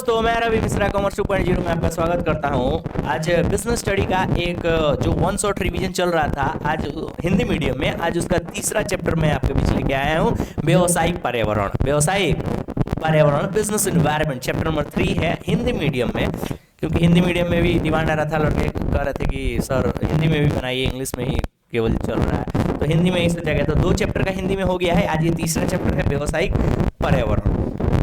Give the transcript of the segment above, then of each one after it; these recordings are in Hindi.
दोस्तों, मैं रवि मिश्रा कॉमर्स 2.0 में आपका स्वागत करता हूं। आज बिजनेस स्टडी का एक जो वन शॉट रिवीजन चल रहा था आज हिंदी मीडियम में, आज उसका तीसरा चैप्टर मैं आपके बीच लेके आया हूं। व्यावसायिक पर्यावरण बिजनेस एनवायरनमेंट चैप्टर नंबर 3 है हिंदी मीडियम में, क्योंकि हिंदी मीडियम में भी डिमांड आ रहा था। लड़के कह रहे थे कि सर हिंदी में भी बनाइए, इंग्लिश में ही केवल चल रहा है, तो हिंदी में ही सोचा गया। तो 2 चैप्टर का हिंदी में हो गया है, आज ये तीसरा चैप्टर है व्यावसायिक पर्यावरण।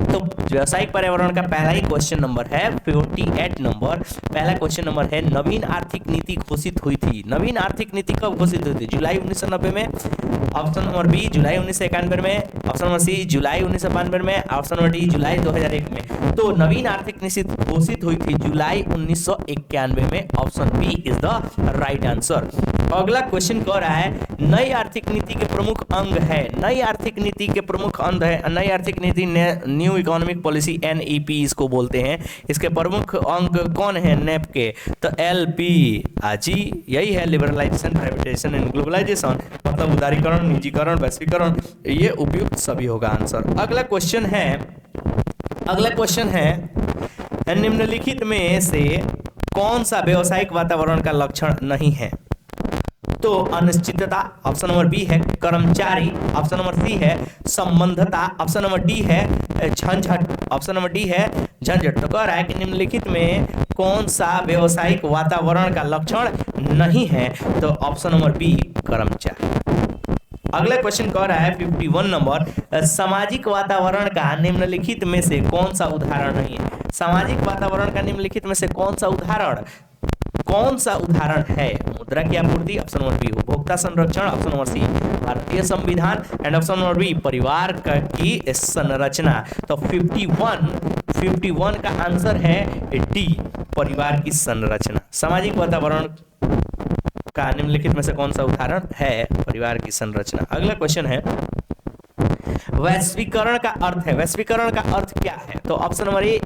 तो व्यावसायिक पर्यावरण का पहला ही क्वेश्चन नंबर है 48 नंबर। पहला क्वेश्चन नंबर है, नवीन आर्थिक नीति घोषित हुई थी। नवीन आर्थिक नीति कब घोषित हुई थी? जुलाई 1990 में, ऑप्शन नंबर बी जुलाई 1991 में, ऑप्शन नंबर सी जुलाई 1992 में, ऑप्शन नंबर डी जुलाई 2001 में। तो नवीन आर्थिक नीति घोषित हुई थी जुलाई 1991 में। Option B is the right answer. अगला क्वेश्चन कह रहा है, नई आर्थिक नीति के प्रमुख अंग है। नई आर्थिक नीति के प्रमुख अंग है, नई आर्थिक नीति न्यू इकोनॉमिक पॉलिसी NEP इसको बोलते हैं। इसके प्रमुख अंग कौन है नेप के? तो LP जी यही है, लिबरलाइजेशन, प्राइवेटाइजेशन एंड ग्लोबलाइजेशन, मतलब उदारीकरण, निजीकरण, वैश्वीकरण। ये उपयुक्त सभी होगा आंसर। अगला क्वेश्चन है निम्नलिखित में से कौन सा व्यावसायिक वातावरण का लक्षण नहीं है? तो अनिश्चितता, ऑप्शन नंबर बी है कर्मचारी, ऑप्शन नंबर सी है संबंधता, ऑप्शन नंबर डी है झंझट, ऑप्शन नंबर डी है झंझट। तो कह रहा है कि निम्नलिखित में कौन सा व्यावसायिक वातावरण का लक्षण नहीं है? तो ऑप्शन नंबर बी कर्मचारी। अगला क्वेश्चन कह रहा है 51 नंबर, सामाजिक वातावरण का निम्नलिखित में से कौन सा उदाहरण नहीं है? सामाजिक वातावरण का निम्नलिखित में से कौन सा उदाहरण है? मुद्रा की आपूर्ति, ऑप्शन नंबर बी उपभोक्ता संरक्षण, ऑप्शन नंबर सी भारतीय संविधान एंड ऑप्शन नंबर बी परिवार की संरचना। तो 51 का आंसर है डी परिवार की संरचना। सामाजिक वातावरण का निम्नलिखित में से कौन सा उदाहरण है? परिवार की संरचना। अगला क्वेश्चन है, वैश्वीकरण का अर्थ है। वैश्वीकरण का अर्थ क्या है? तो ऑप्शन नंबर ए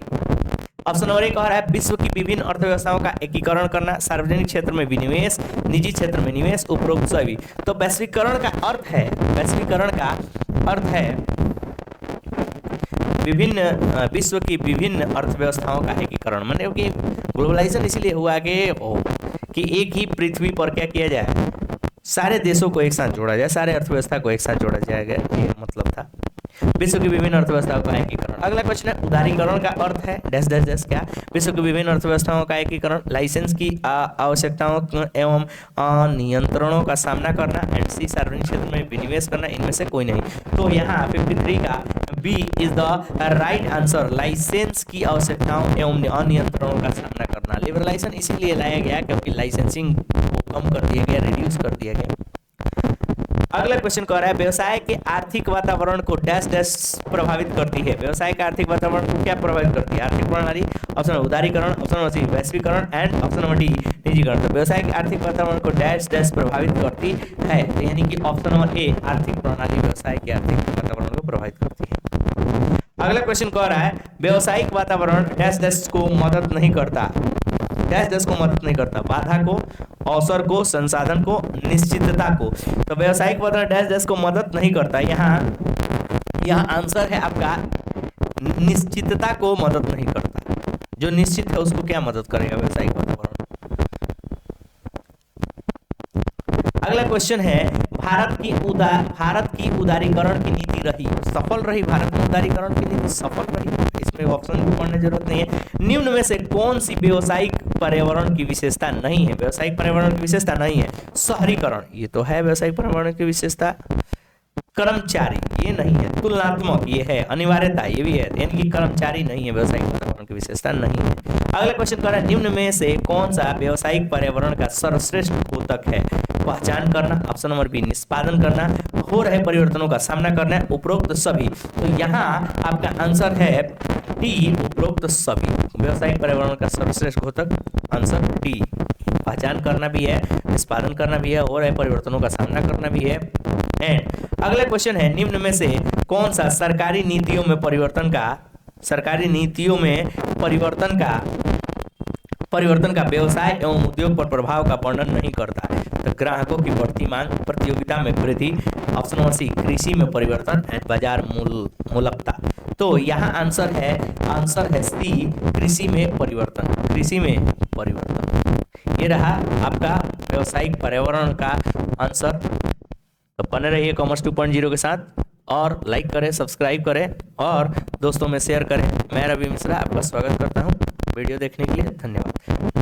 कह रहा है विश्व की विभिन्न अर्थव्यवस्थाओं का एकीकरण करना, सार्वजनिक क्षेत्र में विनिवेश, निजी क्षेत्र में निवेश, उपरोक्त सभी। तो वैश्वीकरण का अर्थ है विश्व की विभिन्न अर्थव्यवस्थाओं का एकीकरण। मतलब कि ग्लोबलाइजेशन इसलिए हुआ कि एक ही पृथ्वी पर क्या किया जाए, सारे देशों को एक साथ जोड़ा जाए, सारे अर्थव्यवस्था को एक साथ जोड़ा जाएगा, ये मतलब था विश्व की विभिन्न अर्थव्यवस्थाओं का एकीकरण। अगला क्वेश्चन है, उदारीकरण का अर्थ है डैश डैश डैश क्या? विश्व की विभिन्न अर्थव्यवस्थाओं का एकीकरण, लाइसेंस की आवश्यकताओं एवं नियंत्रणों का सामना करना, एंड सी सार्वजनिक क्षेत्र में विनिवेश करना। इनमें से कोई नहीं। तो यहाँ 53 का B is the right answer, licence की आवश्यकताओं एवं नियंत्रणों का सामना करना। लिबरलाइजेशन इसीलिए लाया गया क्योंकि लाइसेंसिंग को कम कर दिया गया, रिड्यूस कर दिया गया। अगला क्वेश्चन कह रहा है, व्यवसाय के आर्थिक वातावरण को डैश डैश प्रभावित करती है। व्यवसाय के आर्थिक वातावरण को क्या प्रभावित करती है? आर्थिक प्रणाली, ऑप्शन नंबर उदारीकरण, ऑप्शन नंबर सी वैश्वीकरण एंड ऑप्शन नंबर डी निजीकरण। तो व्यवसाय के आर्थिक वातावरण को डैश डैश प्रभावित करती है, तो यानी कि ऑप्शन नंबर ए आर्थिक प्रणाली व्यवसाय के आर्थिक वातावरण को प्रभावित करती है। अगला क्वेश्चन कह रहा है, व्यवसायिक वातावरण डैश डैश को मदद नहीं करता। डैश डैश को मदद नहीं करता, बाधा को, अवसर को, संसाधन को, निश्चितता को। तो व्यवसायिक वातावरण डैश डैश को मदद नहीं करता। यहाँ आंसर है आपका निश्चितता को मदद नहीं करता। जो निश्चित है उसको क्या मदद करेगा व्यवसायिक वातावरण? अगला क्वेश्चन है, भारत की उदारीकरण की नीति रही सफल रही। भारत में उदारीकरण की नीति सफल रही, इसमें ऑप्शन भी पढ़ने जरूरत नहीं है। निम्न में से कौन सी व्यावसायिक पर्यावरण की विशेषता नहीं है? व्यावसायिक पर्यावरण की विशेषता नहीं है। शहरीकरण, ये तो है व्यावसायिक पर्यावरण की विशेषता। कर्मचारी, ये नहीं है। तुलनात्मक, ये है। अनिवार्यता, ये भी है। यानी कि कर्मचारी नहीं है, व्यावसायिक पर्यावरण की विशेषता नहीं है। अगला क्वेश्चन कर रहा है, निम्न में से कौन सा व्यावसायिक पर्यावरण का सर्वश्रेष्ठ घोतक है? पहचान करना, ऑप्शन नंबर बी निष्पादन करना, हो रहे परिवर्तनों का सामना करना, उपरोक्त सभी। तो यहाँ आपका आंसर है डी उपरोक्त सभी। व्यावसायिक पर्यावरण का सर्वश्रेष्ठ घोतक आंसर डी। पहचान करना भी है, निष्पादन करना भी है, हो रहे परिवर्तनों का सामना करना भी है। एंड अगला क्वेश्चन है, निम्न में से कौन सा सरकारी नीतियों में परिवर्तन का व्यवसाय एवं उद्योग पर प्रभाव का वर्णन नहीं करता? तो ग्राहकों की बढ़ती मांग, प्रतियोगिता में वृद्धि, ऑप्शन नंबर सी कृषि में परिवर्तन एंड बाजार मूलकता। तो यहाँ आंसर है सी, कृषि में परिवर्तन। कृषि में परिवर्तन, ये रहा आपका व्यवसायिक पर्यावरण का आंसर। तो बने रहिए कॉमर्स 2.0 के साथ, और लाइक करें, सब्सक्राइब करें और दोस्तों में शेयर करें। मैं रवि मिश्रा आपका स्वागत करता हूं। वीडियो देखने के लिए धन्यवाद।